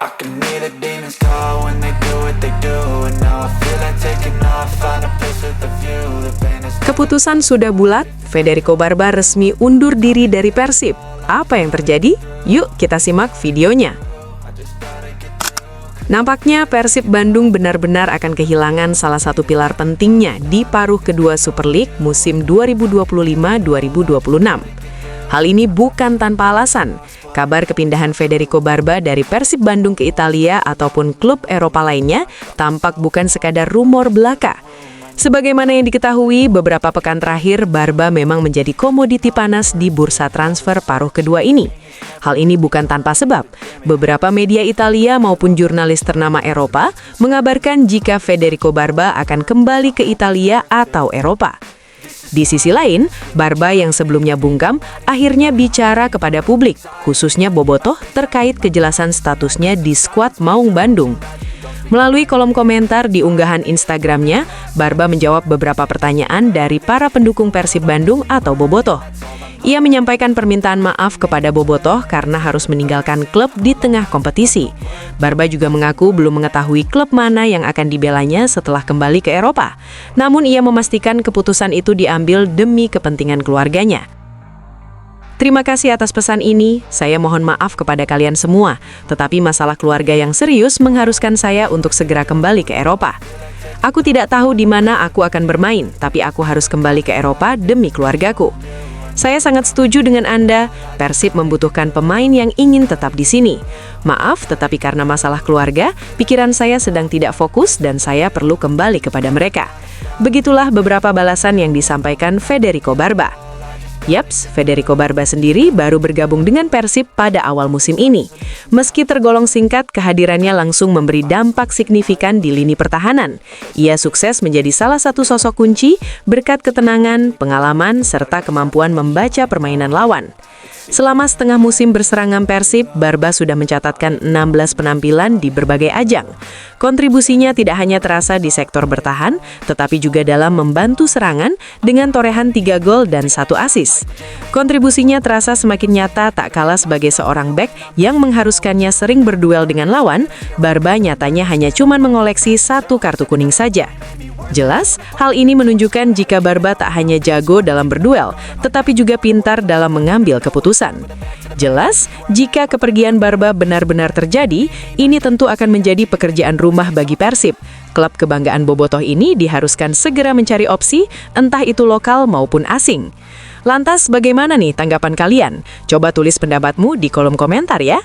I can hear the demons call when they do what they do. And now I feel like taking off, find a place with a view. The pain is... Keputusan sudah bulat, Federico Barba resmi undur diri dari Persib. Apa yang terjadi? Yuk kita simak videonya. Nampaknya Persib Bandung benar-benar akan kehilangan salah satu pilar pentingnya di paruh kedua Super League musim 2025-2026. Hal ini bukan tanpa alasan. Kabar kepindahan Federico Barba dari Persib Bandung ke Italia ataupun klub Eropa lainnya tampak bukan sekadar rumor belaka. Sebagaimana yang diketahui, beberapa pekan terakhir Barba memang menjadi komoditi panas di bursa transfer paruh kedua ini. Hal ini bukan tanpa sebab. Beberapa media Italia maupun jurnalis ternama Eropa mengabarkan jika Federico Barba akan kembali ke Italia atau Eropa. Di sisi lain, Barba yang sebelumnya bungkam akhirnya bicara kepada publik, khususnya Bobotoh terkait kejelasan statusnya di skuad Maung Bandung. Melalui kolom komentar di unggahan Instagramnya, Barba menjawab beberapa pertanyaan dari para pendukung Persib Bandung atau Bobotoh. Ia menyampaikan permintaan maaf kepada Bobotoh karena harus meninggalkan klub di tengah kompetisi. Barba juga mengaku belum mengetahui klub mana yang akan dibelanya setelah kembali ke Eropa. Namun ia memastikan keputusan itu diambil demi kepentingan keluarganya. Terima kasih atas pesan ini, saya mohon maaf kepada kalian semua, tetapi masalah keluarga yang serius mengharuskan saya untuk segera kembali ke Eropa. Aku tidak tahu di mana aku akan bermain, tapi aku harus kembali ke Eropa demi keluargaku. Saya sangat setuju dengan Anda, Persib membutuhkan pemain yang ingin tetap di sini. Maaf, tetapi karena masalah keluarga, pikiran saya sedang tidak fokus dan saya perlu kembali kepada mereka. Begitulah beberapa balasan yang disampaikan Federico Barba. Yaps, Federico Barba sendiri baru bergabung dengan Persib pada awal musim ini. Meski tergolong singkat, kehadirannya langsung memberi dampak signifikan di lini pertahanan. Ia sukses menjadi salah satu sosok kunci berkat ketenangan, pengalaman, serta kemampuan membaca permainan lawan. Selama setengah musim berserangan Persib, Barba sudah mencatatkan 16 penampilan di berbagai ajang. Kontribusinya tidak hanya terasa di sektor bertahan, tetapi juga dalam membantu serangan dengan torehan 3 gol dan 1 assist. Kontribusinya terasa semakin nyata tak kalah sebagai seorang bek yang mengharuskannya sering berduel dengan lawan, Barba nyatanya hanya cuma mengoleksi 1 kartu kuning saja. Jelas, hal ini menunjukkan jika Barba tak hanya jago dalam berduel, tetapi juga pintar dalam mengambil keputusan. Jelas, jika kepergian Barba benar-benar terjadi, ini tentu akan menjadi pekerjaan rumah bagi Persib. Klub kebanggaan Bobotoh ini diharuskan segera mencari opsi, entah itu lokal maupun asing. Lantas, bagaimana nih tanggapan kalian? Coba tulis pendapatmu di kolom komentar ya.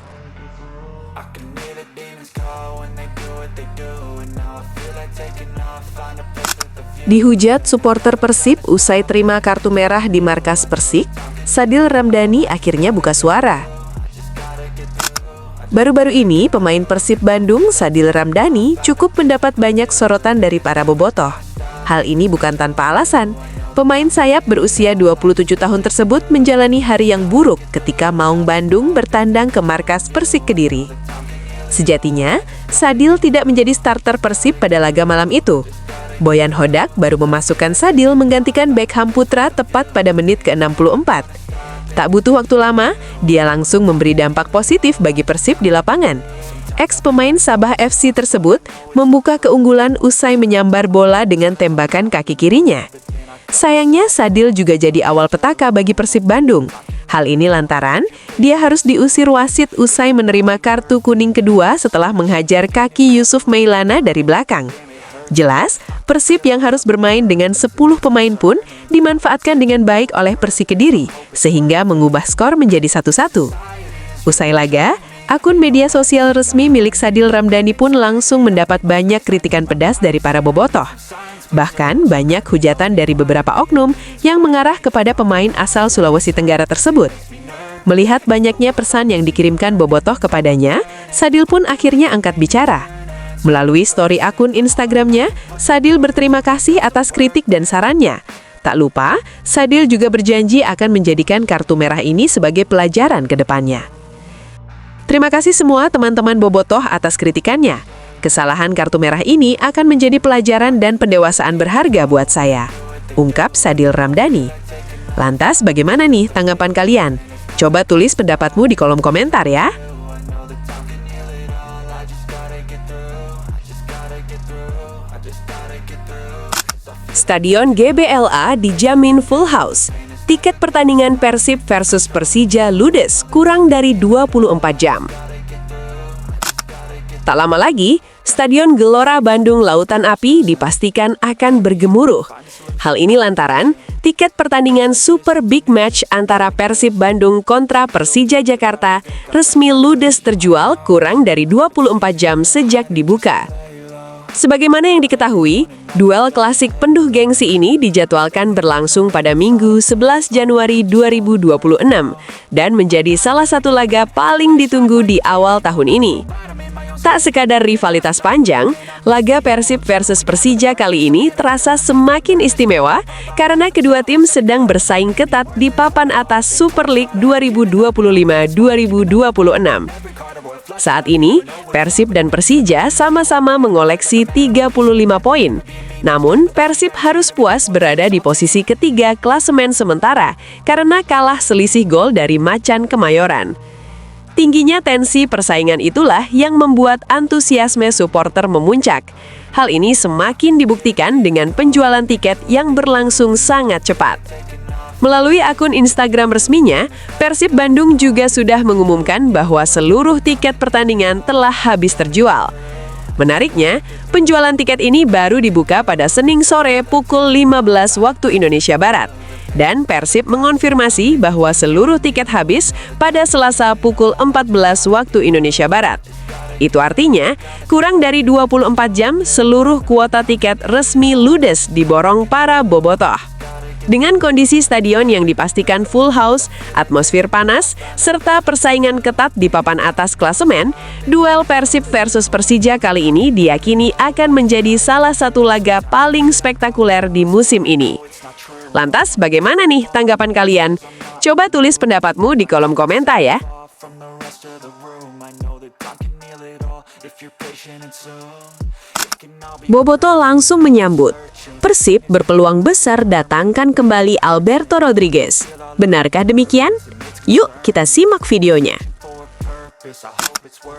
Dihujat supporter Persib usai terima kartu merah di markas Persik, Sadil Ramdhani akhirnya buka suara. Baru-baru ini, pemain Persib Bandung, Sadil Ramdhani, cukup mendapat banyak sorotan dari para bobotoh. Hal ini bukan tanpa alasan. Pemain sayap berusia 27 tahun tersebut menjalani hari yang buruk ketika Maung Bandung bertandang ke markas Persik Kediri. Sejatinya, Sadil tidak menjadi starter Persib pada laga malam itu. Boyan Hodak baru memasukkan Sadil menggantikan Beckham Putra tepat pada menit ke-64. Tak butuh waktu lama, dia langsung memberi dampak positif bagi Persib di lapangan. Ex-pemain Sabah FC tersebut membuka keunggulan usai menyambar bola dengan tembakan kaki kirinya. Sayangnya, Sadil juga jadi awal petaka bagi Persib Bandung. Hal ini lantaran dia harus diusir wasit usai menerima kartu kuning kedua setelah menghajar kaki Yusuf Mailana dari belakang. Jelas, Persib yang harus bermain dengan 10 pemain pun dimanfaatkan dengan baik oleh Persik Kediri, sehingga mengubah skor menjadi 1-1. Usai laga, akun media sosial resmi milik Sadil Ramdhani pun langsung mendapat banyak kritikan pedas dari para bobotoh. Bahkan, banyak hujatan dari beberapa oknum yang mengarah kepada pemain asal Sulawesi Tenggara tersebut. Melihat banyaknya pesan yang dikirimkan bobotoh kepadanya, Sadil pun akhirnya angkat bicara. Melalui story akun Instagramnya, Sadil berterima kasih atas kritik dan sarannya. Tak lupa, Sadil juga berjanji akan menjadikan kartu merah ini sebagai pelajaran ke depannya. Terima kasih semua teman-teman bobotoh atas kritikannya. Kesalahan kartu merah ini akan menjadi pelajaran dan pendewasaan berharga buat saya, ungkap Sadil Ramdhani. Lantas bagaimana nih tanggapan kalian? Coba tulis pendapatmu di kolom komentar ya. Stadion GBLA dijamin full house. Tiket pertandingan Persib versus Persija ludes kurang dari 24 jam. Tak lama lagi, Stadion Gelora Bandung Lautan Api dipastikan akan bergemuruh. Hal ini lantaran tiket pertandingan Super Big Match antara Persib Bandung kontra Persija Jakarta resmi ludes terjual kurang dari 24 jam sejak dibuka. Sebagaimana yang diketahui, duel klasik penduh gengsi ini dijadwalkan berlangsung pada Minggu 11 Januari 2026 dan menjadi salah satu laga paling ditunggu di awal tahun ini. Tak sekadar rivalitas panjang, laga Persib versus Persija kali ini terasa semakin istimewa karena kedua tim sedang bersaing ketat di papan atas Super League 2025-2026. Saat ini, Persib dan Persija sama-sama mengoleksi 35 poin. Namun, Persib harus puas berada di posisi ketiga klasemen sementara karena kalah selisih gol dari Macan Kemayoran. Tingginya tensi persaingan itulah yang membuat antusiasme supporter memuncak. Hal ini semakin dibuktikan dengan penjualan tiket yang berlangsung sangat cepat. Melalui akun Instagram resminya, Persib Bandung juga sudah mengumumkan bahwa seluruh tiket pertandingan telah habis terjual. Menariknya, penjualan tiket ini baru dibuka pada Senin sore pukul 15 waktu Indonesia Barat. Dan Persib mengonfirmasi bahwa seluruh tiket habis pada Selasa pukul 14 waktu Indonesia Barat. Itu artinya, kurang dari 24 jam seluruh kuota tiket resmi ludes diborong para bobotoh. Dengan kondisi stadion yang dipastikan full house, atmosfer panas, serta persaingan ketat di papan atas klasemen, duel Persib versus Persija kali ini diyakini akan menjadi salah satu laga paling spektakuler di musim ini. Lantas, bagaimana nih tanggapan kalian? Coba tulis pendapatmu di kolom komentar ya. Bobotoh langsung menyambut. Persib berpeluang besar datangkan kembali Alberto Rodriguez. Benarkah demikian? Yuk kita simak videonya.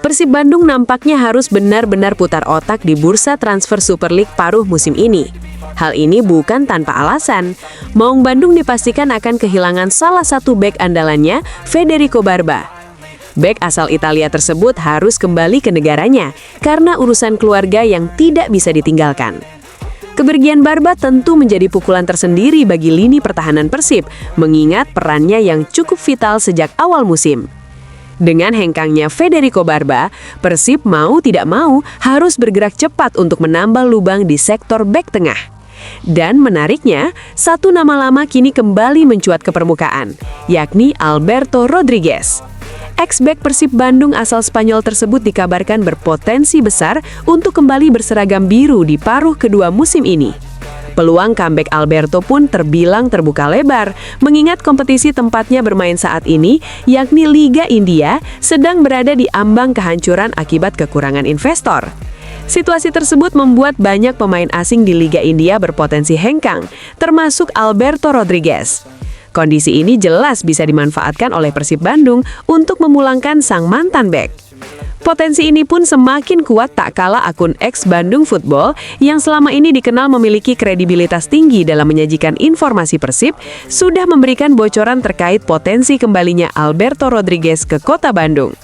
Persib Bandung nampaknya harus benar-benar putar otak di bursa transfer Super League paruh musim ini. Hal ini bukan tanpa alasan. Maung Bandung dipastikan akan kehilangan salah satu bek andalannya, Federico Barba. Bek asal Italia tersebut harus kembali ke negaranya karena urusan keluarga yang tidak bisa ditinggalkan. Kepergian Barba tentu menjadi pukulan tersendiri bagi lini pertahanan Persib, mengingat perannya yang cukup vital sejak awal musim. Dengan hengkangnya Federico Barba, Persib mau tidak mau harus bergerak cepat untuk menambal lubang di sektor bek tengah. Dan menariknya, satu nama lama kini kembali mencuat ke permukaan, yakni Alberto Rodriguez. Ex-bek Persib Bandung asal Spanyol tersebut dikabarkan berpotensi besar untuk kembali berseragam biru di paruh kedua musim ini. Peluang comeback Alberto pun terbilang terbuka lebar, mengingat kompetisi tempatnya bermain saat ini, yakni Liga India, sedang berada di ambang kehancuran akibat kekurangan investor. Situasi tersebut membuat banyak pemain asing di Liga India berpotensi hengkang, termasuk Alberto Rodriguez. Kondisi ini jelas bisa dimanfaatkan oleh Persib Bandung untuk memulangkan sang mantan bek. Potensi ini pun semakin kuat tak kalah akun ex-Bandung Football yang selama ini dikenal memiliki kredibilitas tinggi dalam menyajikan informasi Persib, sudah memberikan bocoran terkait potensi kembalinya Alberto Rodriguez ke kota Bandung.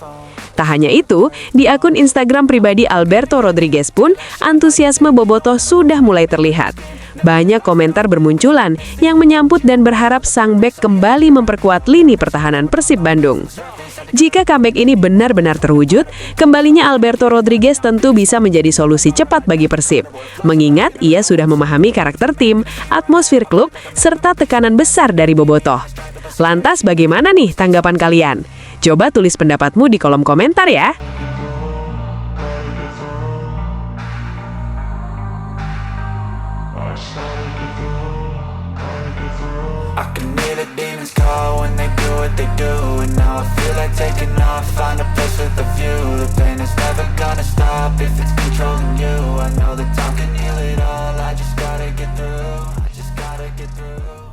Tak hanya itu, di akun Instagram pribadi Alberto Rodriguez pun antusiasme bobotoh sudah mulai terlihat. Banyak komentar bermunculan yang menyambut dan berharap sang bek kembali memperkuat lini pertahanan Persib Bandung. Jika comeback ini benar-benar terwujud, kembalinya Alberto Rodriguez tentu bisa menjadi solusi cepat bagi Persib, mengingat ia sudah memahami karakter tim, atmosfer klub, serta tekanan besar dari bobotoh. Lantas bagaimana nih tanggapan kalian? Coba tulis pendapatmu di kolom komentar ya. I can hear the demons call when they do what they do, and now I feel like taking off, find a place with a view. The pain is never gonna stop if it's controlling you. I know that time can heal it all, I just gotta get through. I just gotta get through.